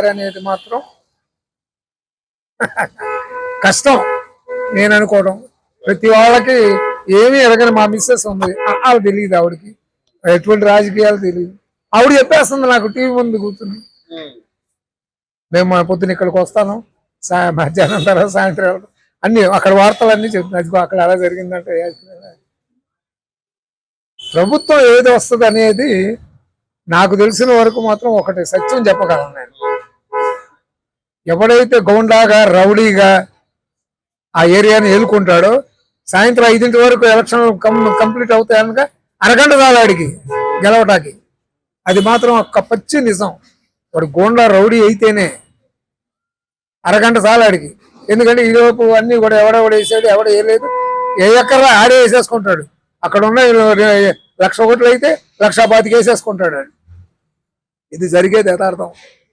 ఒకసారి అనేది మాత్రం కష్టం నేను అనుకోవడం. ప్రతి వాళ్ళకి ఏమీ ఎరగని మా మిస్సెస్ ఉంది, వాళ్ళు తెలియదు, ఆవిడకి ఎటువంటి రాజకీయాలు తెలియదు. ఆవిడ చెప్పేస్తుంది నాకు టీవీ ముందు కూర్చుని, మేము పొద్దున ఇక్కడికి వస్తాను, మధ్యాహ్నం తర్వాత సాయంత్రం అన్ని అక్కడ వార్తలు అన్నీ చెప్తున్నాయి, అక్కడ అలా జరిగిందంటే. ప్రభుత్వం ఏది వస్తుంది అనేది నాకు తెలిసిన వరకు మాత్రం ఒకటి సత్యం చెప్పగలను నేను. ఎవడైతే గౌండాగా రౌడీగా ఆ ఏరియాని ఏలుకుంటాడో సాయంత్రం 5 వరకు ఎలక్షన్ కంప్లీట్ అవుతాయి కనుక అరగంట చాలాడికి గెలవటానికి. అది మాత్రం ఒక్క పచ్చి నిజం. వాడు గోండా రౌడీ అయితేనే అరగంట చాలాడికి. ఎందుకంటే ఈలోపు అన్ని కూడా ఎవడెవడ వేసాడు, ఎవడ వేయలేదు, ఏ ఎక్కడా ఆడే వేసేసుకుంటాడు. అక్కడ ఉన్న 1,00,000 ఓట్లు అయితే 1,25,000 వేసేసుకుంటాడు. ఇది జరిగేది యథార్థం.